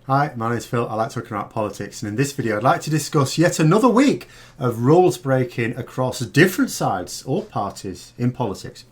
Hi, my name is Phil. I like talking about politics, and in this video I'd like to discuss yet another week of rules breaking across different sides or parties in politics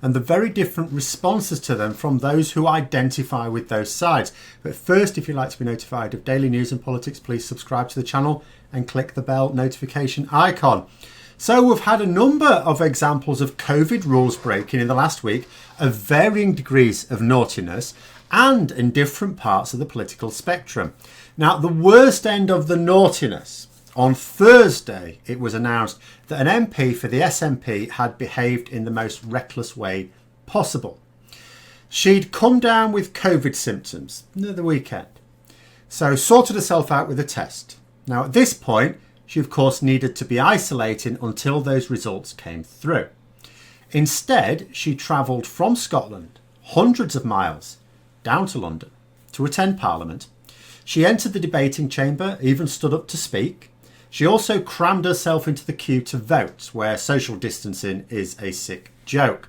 and the very different responses to them from those who identify with those sides. But first, if you'd like to be notified of daily news and politics, please subscribe to the channel and click the bell notification icon. So we've had a number of examples of COVID rules breaking in the last week of varying degrees of naughtiness and in different parts of the political spectrum. Now, the worst end of the naughtiness, on Thursday it was announced that an MP for the SNP had behaved in the most reckless way possible. She'd come down with COVID symptoms near the weekend, so sorted herself out with a test. Now at this point she of course needed to be isolating until those results came through. Instead, she travelled from Scotland hundreds of miles down to London to attend Parliament. She entered the debating chamber, even stood up to speak. She also crammed herself into the queue to vote, where social distancing is a sick joke.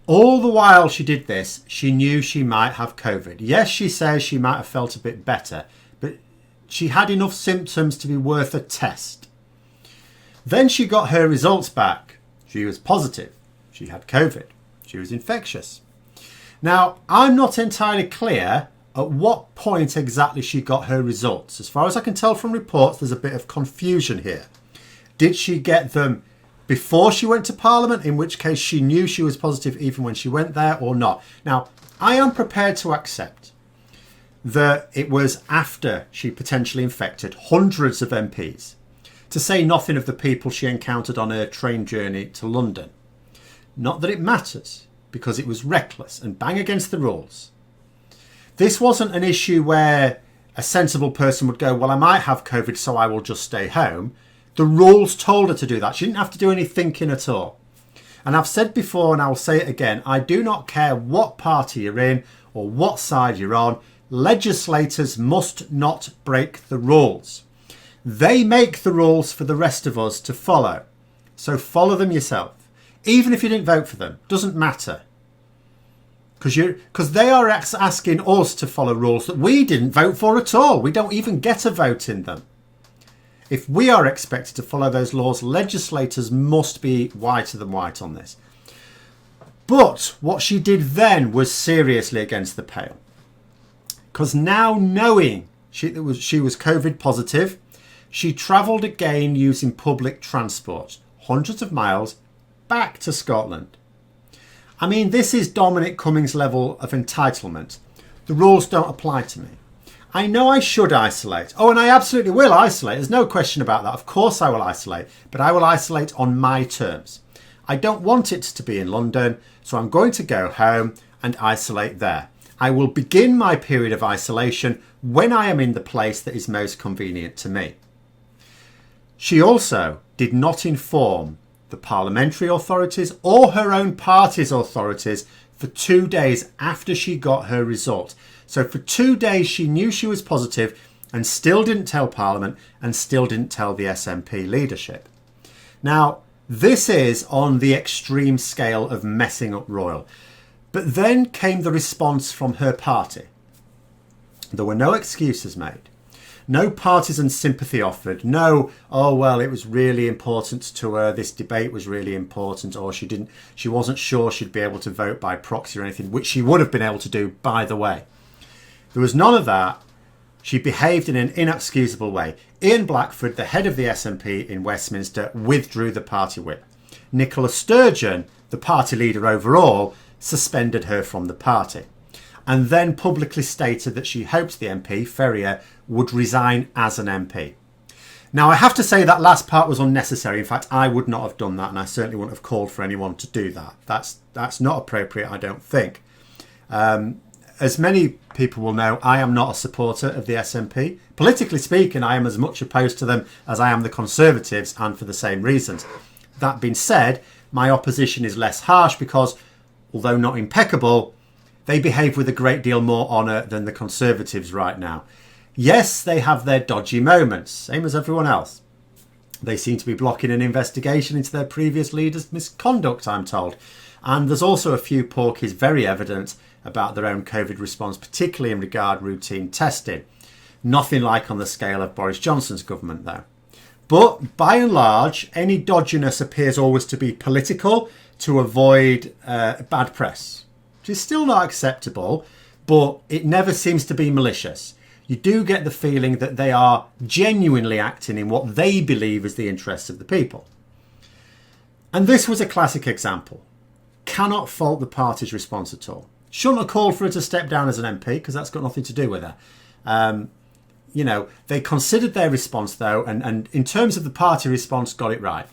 All the while she did this, she knew she might have COVID. Yes, she says she might have felt a bit better, but she had enough symptoms to be worth a test. Then she got her results back. She was positive. She had COVID. She was infectious. Now, I'm not entirely clear at what point exactly she got her results. As far as I can tell from reports, there's a bit of confusion here. Did she get them before she went to Parliament, in which case she knew she was positive even when she went there, or not? Now, I am prepared to accept that it was after she potentially infected hundreds of MPs, to say nothing of the people she encountered on her train journey to London. Not that it matters, because it was reckless and bang against the rules. This wasn't an issue where a sensible person would go, well, I might have COVID, so I will just stay home. The rules told her to do that. She didn't have to do any thinking at all. And I've said before, and I'll say it again, I do not care what party you're in or what side you're on. Legislators must not break the rules. They make the rules for the rest of us to follow. So follow them yourself. Even if you didn't vote for them, doesn't matter. Because they are asking us to follow rules that we didn't vote for at all. We don't even get a vote in them. If we are expected to follow those laws, legislators must be whiter than white on this. But what she did then was seriously against the pale. Because now knowing she was COVID positive, she travelled again using public transport, hundreds of miles, back to Scotland. I mean, this is Dominic Cummings' level of entitlement. The rules don't apply to me. I know I should isolate. Oh, and I absolutely will isolate. There's no question about that. Of course I will isolate, but I will isolate on my terms. I don't want it to be in London, so I'm going to go home and isolate there. I will begin my period of isolation when I am in the place that is most convenient to me. She also did not inform the parliamentary authorities or her own party's authorities for 2 days after she got her result. So for 2 days she knew she was positive and still didn't tell Parliament and still didn't tell the SNP leadership. Now, this is on the extreme scale of messing up royal. But then came the response from her party. There were no excuses made. No partisan sympathy offered. No, oh, well, it was really important to her. This debate was really important. Or she wasn't sure she'd be able to vote by proxy or anything, which she would have been able to do, by the way. There was none of that. She behaved in an inexcusable way. Ian Blackford, the head of the SNP in Westminster, withdrew the party whip. Nicola Sturgeon, the party leader overall, suspended her from the party, and then publicly stated that she hoped the MP, Ferrier, would resign as an MP. Now, I have to say that last part was unnecessary. In fact, I would not have done that, and I certainly wouldn't have called for anyone to do that. That's not appropriate, I don't think. As many people will know, I am not a supporter of the SNP. Politically speaking, I am as much opposed to them as I am the Conservatives, and for the same reasons. That being said, my opposition is less harsh because, although not impeccable, they behave with a great deal more honour than the Conservatives right now. Yes, they have their dodgy moments, same as everyone else. They seem to be blocking an investigation into their previous leader's misconduct, I'm told. And there's also a few porkies very evident about their own COVID response, particularly in regard routine testing. Nothing like on the scale of Boris Johnson's government, though. But by and large, any dodginess appears always to be political to avoid bad press, which is still not acceptable, but it never seems to be malicious. You do get the feeling that they are genuinely acting in what they believe is the interests of the people. And this was a classic example. Cannot fault the party's response at all. Shouldn't have called for her to step down as an MP because that's got nothing to do with her. You know, they considered their response, though, and in terms of the party response, got it right.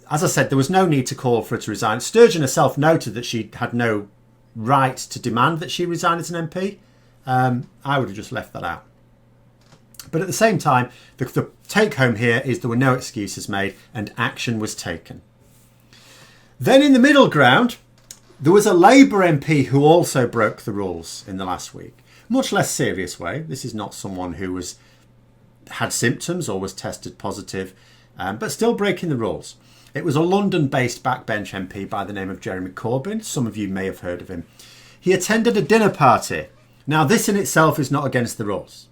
As I said, there was no need to call for her to resign. Sturgeon herself noted that she had no right to demand that she resign as an MP. I would have just left that out. But at the same time, the take home here is there were no excuses made and action was taken. Then in the middle ground, there was a Labour MP who also broke the rules in the last week. Much less serious way. This is not someone who had symptoms or was tested positive, but still breaking the rules. It was a London-based backbench MP by the name of Jeremy Corbyn. Some of you may have heard of him. He attended a dinner party. Now, this in itself is not against the rules.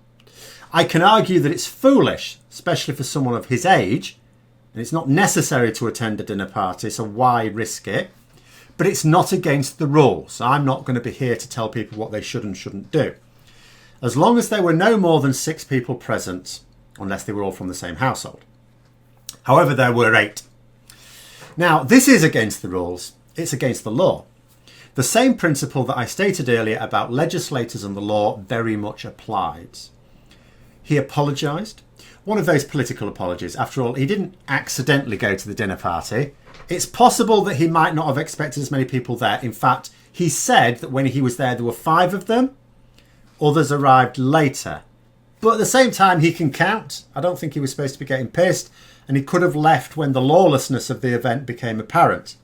I can argue that it's foolish, especially for someone of his age, and it's not necessary to attend a dinner party, so why risk it? But it's not against the rules. I'm not going to be here to tell people what they should and shouldn't do. As long as there were no more than 6 people present, unless they were all from the same household. However, there were 8. Now, this is against the rules. It's against the law. The same principle that I stated earlier about legislators and the law very much applies. He apologised. One of those political apologies. After all, he didn't accidentally go to the dinner party. It's possible that he might not have expected as many people there. In fact, he said that when he was there were 5 of them. Others arrived later. But at the same time, he can count. I don't think he was supposed to be getting pissed. And he could have left when the lawlessness of the event became apparent.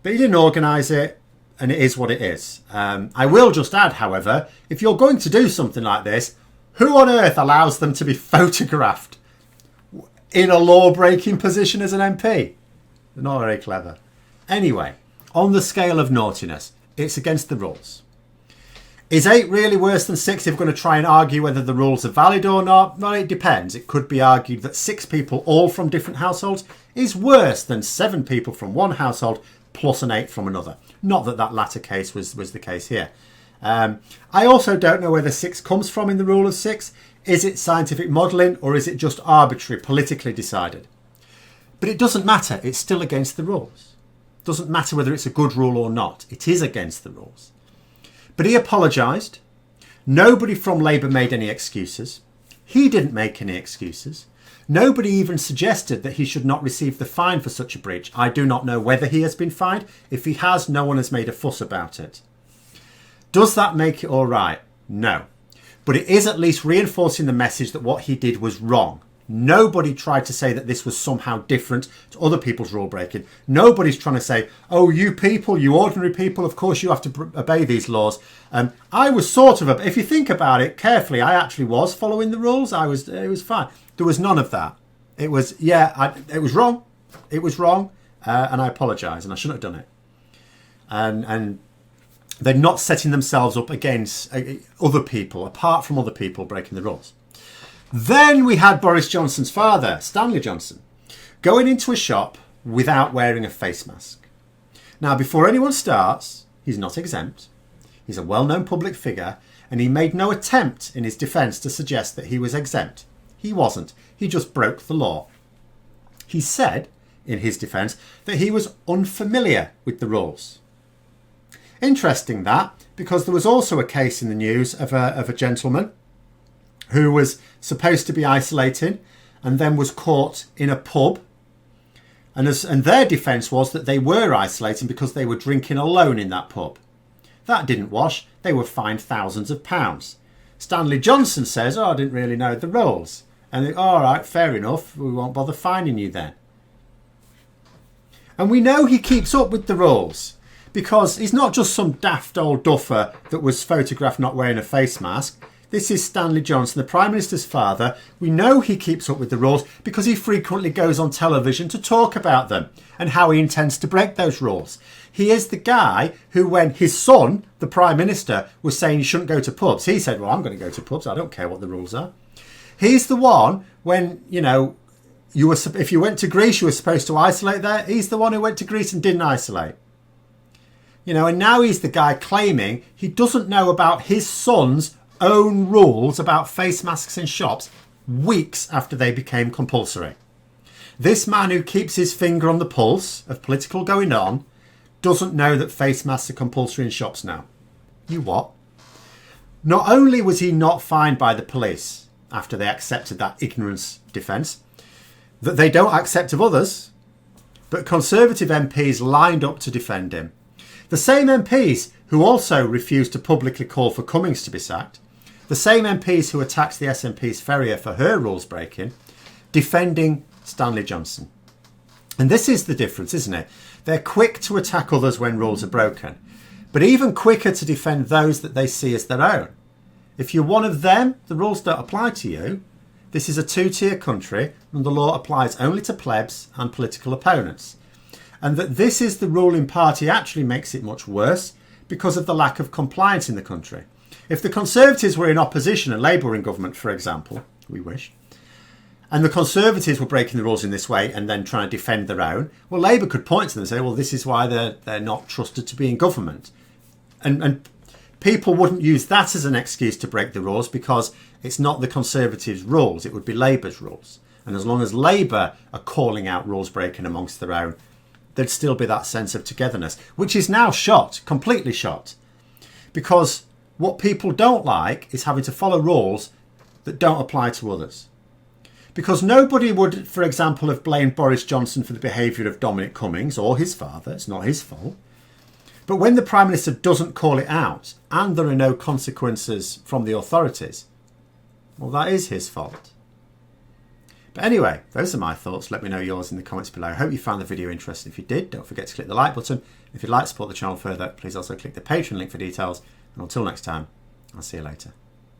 But he didn't organise it, and it is what it is. I will just add, however, if you're going to do something like this, who on earth allows them to be photographed in a law-breaking position as an MP? They're not very clever. Anyway, on the scale of naughtiness, it's against the rules. Is 8 really worse than 6 if we're going to try and argue whether the rules are valid or not? Well, it depends. It could be argued that 6 people, all from different households, is worse than 7 people from one household plus an 8 from another. Not that that latter case was the case here. I also don't know where the 6 comes from in the rule of 6. Is it scientific modelling or is it just arbitrary, politically decided? But it doesn't matter. It's still against the rules. It doesn't matter whether it's a good rule or not. It is against the rules. But he apologised. Nobody from Labour made any excuses. He didn't make any excuses. Nobody even suggested that he should not receive the fine for such a breach. I do not know whether he has been fined. If he has, no one has made a fuss about it. Does that make it all right? No. But it is at least reinforcing the message that what he did was wrong. Nobody tried to say that this was somehow different to other people's rule breaking. Nobody's trying to say, oh, you people, you ordinary people, of course you have to obey these laws. I was sort of, if you think about it carefully, I actually was following the rules. It was fine. There was none of that. It was, it was wrong. It was wrong. And I apologise and I shouldn't have done it. And they're not setting themselves up against other people, apart from other people breaking the rules. Then we had Boris Johnson's father, Stanley Johnson, going into a shop without wearing a face mask. Now, before anyone starts, he's not exempt. He's a well-known public figure, and he made no attempt in his defence to suggest that he was exempt. He wasn't. He just broke the law. He said, in his defence, that he was unfamiliar with the rules. Interesting that, because there was also a case in the news of a gentleman who was supposed to be isolating and then was caught in a pub. And their defence was that they were isolating because they were drinking alone in that pub. That didn't wash. They were fined thousands of pounds. Stanley Johnson says, I didn't really know the rules. And they, all right, fair enough. We won't bother fining you then. And we know he keeps up with the rules because he's not just some daft old duffer that was photographed not wearing a face mask. This is Stanley Johnson, the Prime Minister's father. We know he keeps up with the rules because he frequently goes on television to talk about them and how he intends to break those rules. He is the guy who, when his son, the Prime Minister, was saying you shouldn't go to pubs, he said, well, I'm going to go to pubs. I don't care what the rules are. He's the one when, you know, if you went to Greece, you were supposed to isolate there. He's the one who went to Greece and didn't isolate. You know, and now he's the guy claiming he doesn't know about his son's own rules about face masks in shops weeks after they became compulsory. This man who keeps his finger on the pulse of political going on doesn't know that face masks are compulsory in shops now. You what? Not only was he not fined by the police after they accepted that ignorance defence, that they don't accept of others, but Conservative MPs lined up to defend him. The same MPs who also refused to publicly call for Cummings to be sacked, the same MPs who attacked the SNP's Ferrier for her rules breaking, defending Stanley Johnson. And this is the difference, isn't it? They're quick to attack others when rules are broken, but even quicker to defend those that they see as their own. If you're one of them, the rules don't apply to you. This is a two-tier country and the law applies only to plebs and political opponents. And that this is the ruling party actually makes it much worse because of the lack of compliance in the country. If the Conservatives were in opposition and Labour were in government, for example, we wish, and the Conservatives were breaking the rules in this way and then trying to defend their own, well, Labour could point to them and say, well, this is why they're not trusted to be in government. And people wouldn't use that as an excuse to break the rules because it's not the Conservatives' rules, it would be Labour's rules. And as long as Labour are calling out rules breaking amongst their own, there'd still be that sense of togetherness, which is now shot, completely shot. Because what people don't like is having to follow rules that don't apply to others. Because nobody would, for example, have blamed Boris Johnson for the behaviour of Dominic Cummings or his father. It's not his fault. But when the Prime Minister doesn't call it out and there are no consequences from the authorities, well, that is his fault. But anyway, those are my thoughts. Let me know yours in the comments below. I hope you found the video interesting. If you did, don't forget to click the like button. If you'd like to support the channel further, please also click the Patreon link for details. And until next time, I'll see you later.